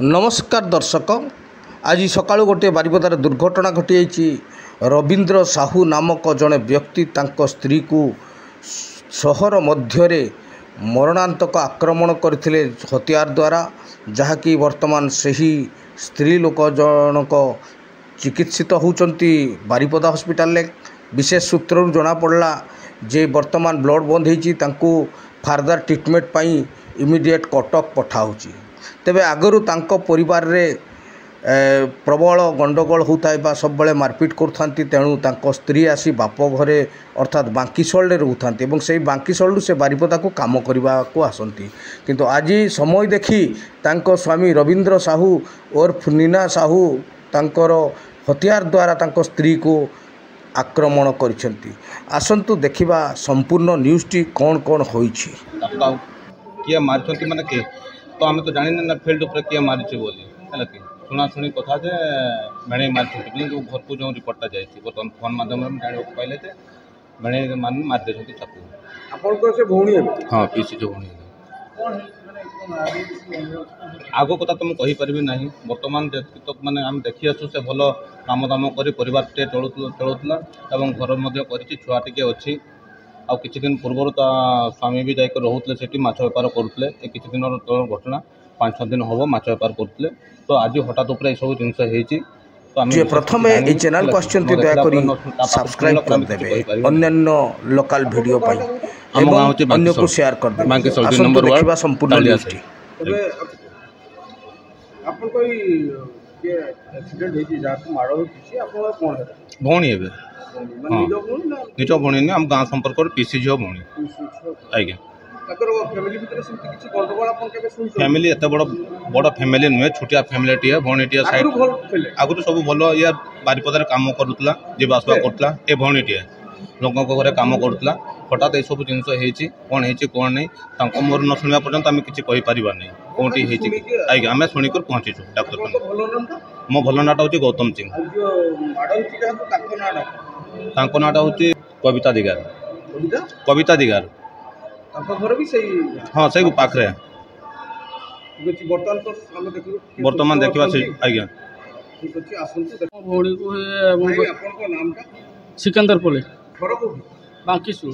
नमस्कार दर्शक, आज सकाळु गोटे बारिपदार दुर्घटना घटी जाइए। रवींद्र साहू नामक जड़े व्यक्ति तांको स्त्री को सहर मध्य मरणांतक आक्रमण करथिले हथियार द्वारा, जहाँकि वर्तमान सही स्त्री लोक जनक चिकित्सित होउचंती बारिपदा हॉस्पिटल। विशेष सूत्रु जना पड़ला जे वर्तमान ब्लड बंद होती फार्दर ट्रिटमेंट पाई इमिडिएट कटक पठाउची। तेबे आगरू तांको परिवार रे प्रबल गंडगोल होता है, सब बड़े मारपीट करथांती। तेणु तांको स्त्री आसी बाप घरे अर्थात बांकीशल रोथांती और से बांकीशल से बारिपदा को काम करने को आसती। किंतु आज समय देखी तांको स्वामी रवींद्र साहू उर्फ नीना साहू तांकर हथियार द्वारा तांको स्त्री को आक्रमण करिसेंती। आसंतु देखिबा संपूर्ण न्यूज़टी कौन कौन होईछि। किए मारछंती माने के तो आम तो जानी ना फील्ड उपर किए मारिचे बोली है कि शुणा शुणी कथा जे भेणे मारछंती जो घर को जो रिपोर्टटा जाइछि बर्तमान फोन माध्यम में जाने को पाइले जे भेणे मान मार देछंती चाकू। आपन को से भौणी है? हां पीसी जो भौणी आगो कथा तो कही पारि ना। बर्तमान तो माने हम देखि आसु से भल काम दाम करी परिवार टे चलुतला एवं घर मध्य करिछि, छुआ टिके अछि। आ किछि दिन पूर्व स्वामी भी जाकर रोते से माछ बेपार करुले। किछि दिन घटना 5-6 दिन हम माछ बेपार करुले। तो आज हठात उपर सब जिनस जे प्रथम ए चैनल को आछंती दयाकरी सब्सक्राइब कर देबे, अन्य लोकल वीडियो पाई एवं अन्य को शेयर कर देबे। बांकीशल नंबर देखिबा संपूर्ण न्यूज़टी। आपन कोई जे एक्सीडेंट हेछि जा को मारो किछि आपन कोन है? भौणी हेबे निज भौणी ने हम गाँव संपर्क पीसी झील भौणी आज्ञा। फैमिली एत बड़ फैमिली नुहे, छोटिया फैमिली टी भौणी टी साइड आगु सब भल या बारिपदार काम करूला जीवा आसवा करूला। ए भौणी टी लोक घरे काम करूला। हठात ये सब जिनस कौन है कौन नहीं मोर न शुणा पर्यंत आम कि पार नहीं कौटी आज्ञा। आम शुणिक पहुँचीचु डाक्तर। मो भल नाटा हूँ गौतम सिंह, तांको नाटा हूँ कविता दिगार। कविता दिगार हाँ से पाखे बर्तमान देखा आज्ञा। भौणी को सिकंदर पोले बांकीशल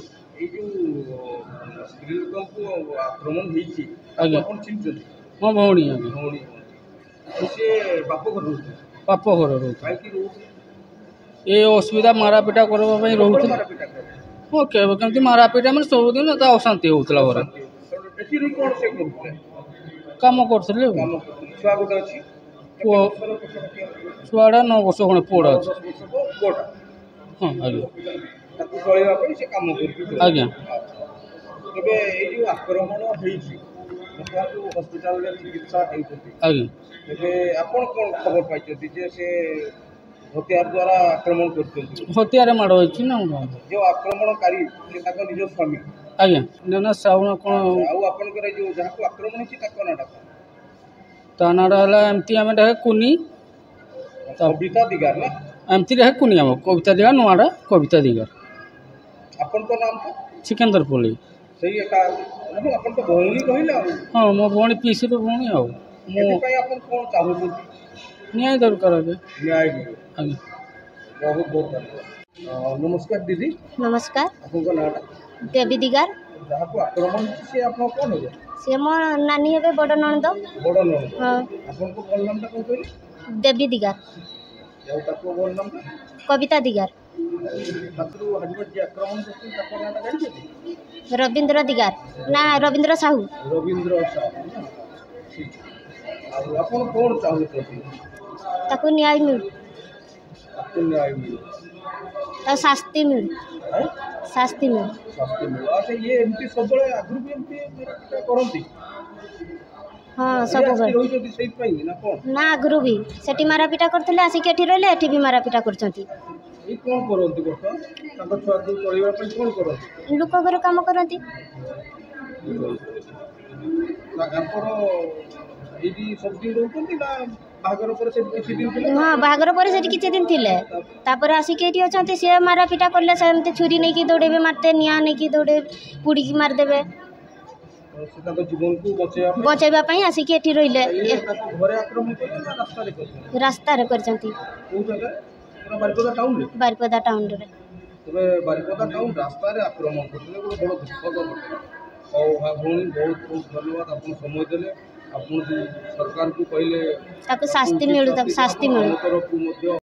आज्ञा। मो भौणी बाप घर रोते ये असुविधा मारापिटा करने रोते। हाँ केमती मारापिटा मैंने सबुदिन अशांति होता घर कम करते। छुआटा 9 वर्ष खड़े पुआ अच्छे। हाँ आज्ञा आज्ञा। हथियार द्वारा आक्रमण करते हथियार माड़ होती ना जो आक्रमणकारी निज स्वामी आज्ञा ना साउन कौन जो जहाँ को आक्रमण होता ता नाटा है एमती आम डाके कुनी कविता दिगार ना एमती रहे कुनी आम कविता दिगार नुआटा कविता दिगार। आपन को नाम था सिकंदर पोले सही एका आपन तो भौणी कहिला। हाँ मो भौणी पीसी रो भौणी आ आपन कौन चाहू न्याय दरकार है न्याय आज्ञा। बहुत बहुत धन्यवाद। नमस्कार दीदी। नमस्कार। आपन नाटा देवी दिगार। जहाँ को आक्रमण से आपन कौन हो से मो नानी हेबे बड़ नणद। बड़ नणद हाँ आपन को बोल नाम कौन कहली? देवी दिगार। याव ताको बोल नाम कविता दिगार। ताकरू हजबत जे आक्रमण करते ताको नाटा जानि छै? रवींद्र दिगार ना रवींद्र साहू। रवींद्र साहू ठीक। आ आपन कौन चाहू छथि? ताको न्याय मिल। ताको न्याय मिल ता शास्ति मिल। शास्ति मिल। शास्ति मिल। अच्छा ये एमती सब बळे आगु भी एमती करंती? हाँ सब रोई जति सही पई ना कोन ना आगु भी सेठी मारापिटा करथले आसी के एठी रहले एठी भी मारापिटा करचंती। ई कोन करंती बर्तमान ताको छुआ को पढिबा पई कोन करंती? लोक घर काम करंती। ना गांपर एडी सब दिन रहउतंती ना बाहागर पर से किछि दिन थिले? हाँ बाहागर पर से किछि दिन थिले तापर आसी के एठी अछंती। से मारापिटा करले से एमते छुरी नै की दौड़ेबे मारते निया नै की दौड़े पुड़ी की मार देबे। ସେ ତାଙ୍କ ଜୀବନକୁ ବଞ୍ଚେଇବା ବଞ୍ଚାଇବା ପାଇଁ ଆସିକି ଏଠି ରହିଲେ। ଘରେ ଆକ୍ରମଣ କଲେ ନା ରାସ୍ତାରେ କରିଛନ୍ତି? ରାସ୍ତାରେ କରିଛନ୍ତି, କୋଉ ଜାଗା? ପୁରା ବାରିପଦା ଟାଉନରେ? ବାରିପଦା ଟାଉନରେ। ତେବେ ବାରିପଦା ଟାଉନ ରାସ୍ତାରେ ଆକ୍ରମଣ କରୁଥିଲେ, ଗୋଟେ ବଡ଼ ଦୁଃଖଦ ଘଟଣା। ହଉ ଭଉଣୀ, ବହୁତ ବହୁତ ଧନ୍ୟବାଦ, ଆପଣ ସମୟ ଦେଲେ। ଆପଣ ସରକାରକୁ କହିଲେ ତାକୁ ଶାସ୍ତି ମିଳୁ, ତାକୁ ଶାସ୍ତି ମିଳୁ। ତରଫରୁ ମଧ୍ୟ